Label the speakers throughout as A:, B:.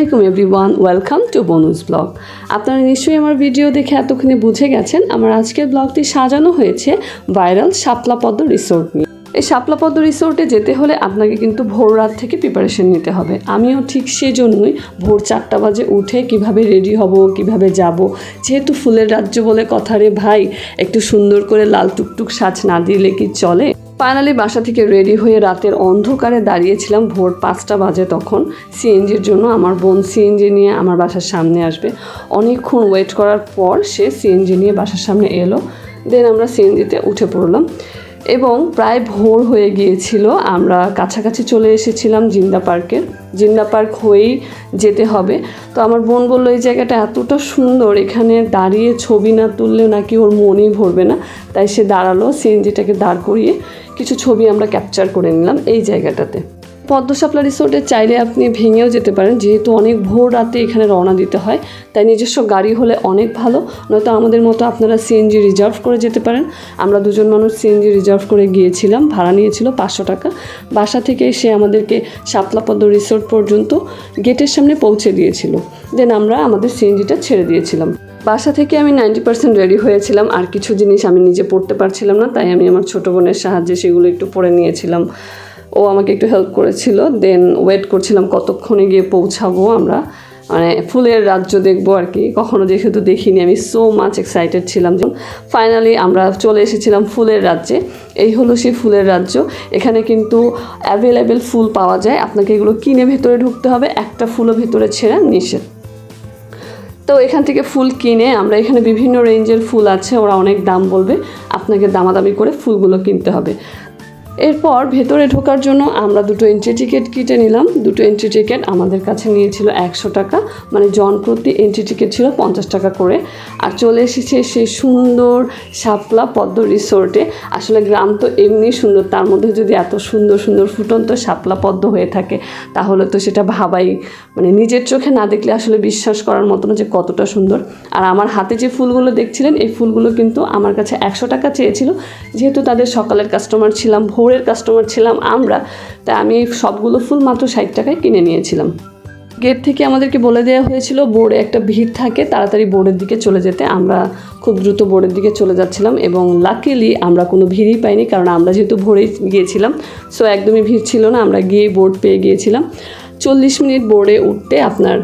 A: আসসালামাইকুম everyone, welcome to বনুস blog. আপনারা নিশ্চয়ই আমার ভিডিও দেখে এতক্ষণে বুঝে গেছেন আমার আজকের ব্লগটি সাজানো হয়েছে ভাইরাল শাপলা পদ্ম রিসোর্ট নিয়ে। এই শাপলা পদ্ম রিসোর্টে যেতে হলে আপনাকে কিন্তু ভোর রাত থেকে প্রিপারেশন নিতে হবে। আমিও ঠিক সেই জন্যই ভোর 4টা বাজে উঠে কিভাবে রেডি হব, কিভাবে যাব, যেহেতু ফুলের রাজ্য বলে কথা রে ভাই, একটু সুন্দর করে লাল টুকটুক সাজ না দিলে কি চলে। ফাইনালি বাসা থেকে রেডি হয়ে রাতের অন্ধকারে দাঁড়িয়েছিলাম ভোর 5টা বাজে তখন সিএনজির জন্য। আমার বোন সিএনজি নিয়ে আমার বাসার সামনে আসবে। অনেকক্ষণ ওয়েট করার পর সে সিএনজি নিয়ে বাসার সামনে এলো। দেন আমরা সিএনজিতে উঠে পড়লাম এবং প্রায় ভোর হয়ে গিয়েছিল। আমরা কাছাকাছি চলে এসেছিলাম জিন্দা পার্কের। জিন্দা পার্ক হয়েই যেতে হবে। তো আমার বোন বললো এই জায়গাটা এতটা সুন্দর, এখানে দাঁড়িয়ে ছবি না তুললেও নাকি ওর মনই ভরবে না। তাই সে দাঁড়ালো, সিএনজিটাকে দাঁড় করিয়ে কিছু ছবি আমরা ক্যাপচার করে নিলাম এই জায়গাটাতে। পদ্ম শাপলা রিসোর্টে চাইলে আপনি ভেঙেও যেতে পারেন, যেহেতু অনেক ভোর রাতে এখানে রওনা দিতে হয়। তাই নিজস্ব গাড়ি হলে অনেক ভালো, নয়তো আমাদের মতো আপনারা সিএনজি রিজার্ভ করে যেতে পারেন। আমরা দুজন মানুষ সিএনজি রিজার্ভ করে গিয়েছিলাম, ভাড়া নিয়েছিল 500 টাকা। বাসা থেকে সে আমাদেরকে শাপলা পদ্ম রিসোর্ট পর্যন্ত গেটের সামনে পৌঁছে দিয়েছিল। দেন আমরা আমাদের সিএনজিটা ছেড়ে দিয়েছিলাম। বাসা থেকে আমি 90% রেডি হয়েছিলাম, আর কিছু জিনিস আমি নিজে পড়তে পারছিলাম না, তাই আমি আমার ছোটো বোনের সাহায্যে সেগুলো একটু পরে নিয়েছিলাম। ও আমাকে একটু হেল্প করেছিল। দেন ওয়েট করছিলাম কতক্ষণে গিয়ে পৌঁছাবো আমরা, মানে ফুলের রাজ্য দেখবো আর কি। কখনো যেহেতু দেখিনি, আমি সো মাচ এক্সাইটেড ছিলাম। ফাইনালি আমরা চলে এসেছিলাম ফুলের রাজ্যে। এই হলো সেই ফুলের রাজ্য। এখানে কিন্তু অ্যাভেলেবেল ফুল পাওয়া যায়, আপনাকে এগুলো কিনে ভেতরে ঢুকতে হবে, একটা ফুলও ভেতরে ছেঁড়া নিষেধ। তো এখান থেকে ফুল কিনে আমরা, এখানে বিভিন্ন রেঞ্জের ফুল আছে, ওরা অনেক দাম বলবে, আপনাকে দামাদামি করে ফুলগুলো কিনতে হবে। এরপর ভেতরে ঢোকার জন্য আমরা দুটো এন্ট্রি টিকিট কেটে নিলাম। দুটো এন্ট্রি টিকিট আমাদের কাছে নিয়েছিল 100 টাকা, মানে জন প্রতি এন্ট্রি টিকিট ছিল 50 টাকা করে। আর চলে এসেছে সেই সুন্দর শাপলা পদ্ম রিসোর্টে। আসলে গ্রাম তো এমনি সুন্দর, তার মধ্যে যদি এত সুন্দর সুন্দর ফুটন্ত শাপলা পদ্ম হয়ে থাকে তাহলে তো সেটা ভাবাই, মানে নিজের চোখে না দেখলে আসলে বিশ্বাস করার মতো না যে কতটা সুন্দর। আর আমার হাতে যে ফুলগুলো দেখছিলেন, এই ফুলগুলো কিন্তু আমার কাছে 100 টাকা চেয়েছিল। যেহেতু তাদের সকালের কাস্টমার ছিলাম, ভোরের কাস্টমার ছিলাম আমরা, তাই আমি সবগুলো ফুল মাত্র 60 টাকায় কিনে নিয়েছিলাম। গেট থেকে আমাদেরকে বলে দেওয়া হয়েছিল বোর্ডে একটা ভিড় থাকে, তাড়াতাড়ি বোর্ডের দিকে চলে যেতে। আমরা খুব দ্রুত বোর্ডের দিকে চলে যাচ্ছিলাম এবং লাকিলি আমরা কোনো ভিড়ই পাইনি, কারণ আমরা যেহেতু ভোরেই গিয়েছিলাম, সো একদমই ভিড় ছিল না। আমরা গিয়ে বোর্ড পেয়ে গিয়েছিলাম। 40 মিনিট বোর্ডে উঠতে আপনার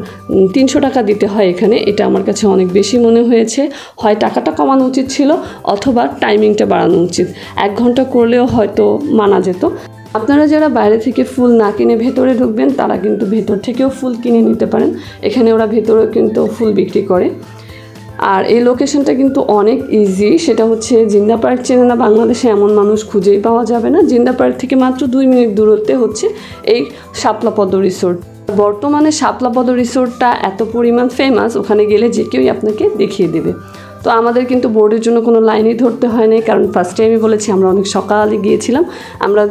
A: 300 টাকা দিতে হয় এখানে। এটা আমার কাছে অনেক বেশি মনে হয়েছে। হয় টাকাটা কমানো উচিত ছিল অথবা টাইমিংটা বাড়ানো উচিত। 1 ঘন্টা করলেও হয়তো মানা যেত। আপনারা যারা বাইরে থেকে ফুল না কিনে ভেতরে ঢুকবেন তারা কিন্তু ভেতর থেকেও ফুল কিনে নিতে পারেন। এখানে ওরা ভেতরেও কিন্তু ফুল বিক্রি করে। আর এই লোকেশনটা কিন্তু অনেক ইজি। সেটা হচ্ছে জিন্দা পার্ক চেনে না বাংলাদেশে এমন মানুষ খুঁজেই পাওয়া যাবে না। জিন্দা পার্ক থেকে মাত্র 2 মিনিট দূরত্বে হচ্ছে এই শাপলা পদ্ম রিসোর্ট। বর্তমানে শাপলা পদ্ম রিসোর্টটা এত পরিমাণ ফেমাস, ওখানে গেলে যে কেউই আপনাকে দেখিয়ে দেবে। তো আমাদের কিন্তু বোর্ডের জন্য কোনো লাইনই ধরতে হয়নি, কারণ ফার্স্টে আমি বলেছি আমরা অনেক সকালে গিয়েছিলাম। আমরা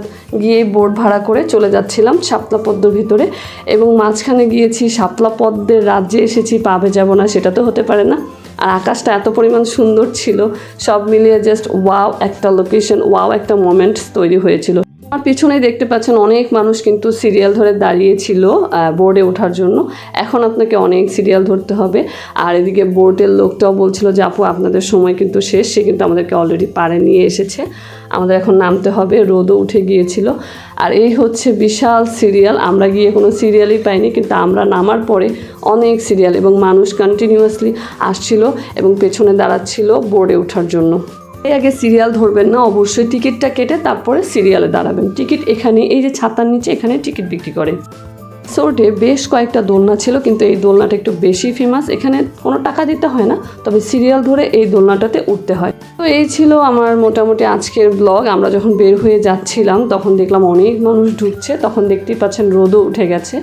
A: গিয়ে বোর্ড ভাড়া করে চলে যাচ্ছিলাম শাপলা পদ্মর ভিতরে, এবং মাঝখানে গিয়েছি শাপলা পদ্মের রাজ্যে এসেছি, পাবে যাব না সেটা তো হতে পারে না। আর আকাশটা এত পরিমাণ সুন্দর ছিল, সব মিলিয়ে জাস্ট ওয়াও একটা লোকেশন, ওয়াও একটা মোমেন্টস তৈরি হয়েছিল। আমার পিছনেই দেখতে পাচ্ছেন অনেক মানুষ কিন্তু সিরিয়াল ধরে দাঁড়িয়েছিল বোর্ডে ওঠার জন্য। এখন আপনাকে অনেক সিরিয়াল ধরতে হবে। আর এদিকে বোর্ডের লোকটাও বলছিল যে আপু আপনাদের সময় কিন্তু শেষ, সে কিন্তু আমাদেরকে অলরেডি পারে নিয়ে এসেছে, আমাদের এখন নামতে হবে। রোদও উঠে গিয়েছিল। আর এই হচ্ছে বিশাল সিরিয়াল। আমরা গিয়ে কোনো সিরিয়ালই পাইনি, কিন্তু আমরা নামার পরে অনেক সিরিয়াল এবং মানুষ কন্টিনিউয়াসলি আসছিল এবং পেছনে দাঁড়াচ্ছিল বোর্ডে ওঠার জন্য। এই আগে সিরিয়াল ধরবেন না, অবশ্যই টিকিটটা কেটে তারপরে সিরিয়ালে দাঁড়াবেন। টিকিট এখানে, এই যে ছাতার নিচে এখানে টিকিট বিক্রি করে। রিসোর্টে বেশ কয়েকটা দোলনা ছিল, কিন্তু এই দোলনাটা একটু বেশি ফেমাস। এখানে কোনো টাকা দিতে হয় না, তবে সিরিয়াল ধরে এই দোলনাটাতে উঠতে হয়। তো এই ছিল আমার মোটামুটি আজকের ব্লগ। আমরা যখন বের হয়ে যাচ্ছিলাম তখন দেখলাম অনেক মানুষ ঢুকছে, তখন দেখতেই পাচ্ছেন রোদও উঠে গেছে।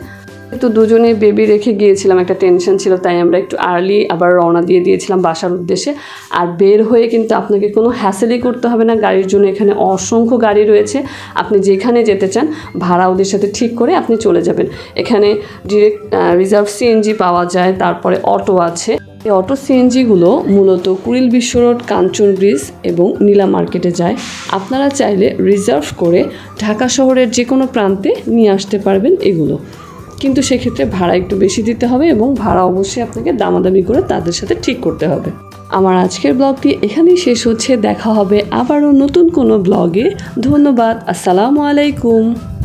A: তো দুজনেই বেবি রেখে গিয়েছিলাম, একটা টেনশন ছিল, তাই আমরা একটু আর্লি আবার রওনা দিয়ে দিয়েছিলাম বাসার উদ্দেশ্যে। আর বের হয়ে কিন্তু আপনাকে কোনো হ্যাসেলই করতে হবে না গাড়ির জন্য। এখানে অসংখ্য গাড়ি রয়েছে, আপনি যেখানে যেতে চান ভাড়া ওদের সাথে ঠিক করে আপনি চলে যাবেন। এখানে ডিরেক্ট রিজার্ভ সিএনজি পাওয়া যায়, তারপরে অটো আছে। এই অটো সিএনজিগুলো মূলত কুড়িল বিশ্ব রোড, কাঞ্চন ব্রিজ এবং নীলা মার্কেটে যায়। আপনারা চাইলে রিজার্ভ করে ঢাকা শহরের যে কোনো প্রান্তে নিয়ে আসতে পারবেন এগুলো। কিন্তু সেক্ষেত্রে ভাড়া একটু বেশি দিতে হবে এবং ভাড়া অবশ্যই আপনাকে দামাদামি করে তাদের সাথে ঠিক করতে হবে। আমার আজকের ব্লগটি এখানেই শেষ হচ্ছে। দেখা হবে আবারও নতুন কোনো ব্লগে। ধন্যবাদ। আসসালামু আলাইকুম।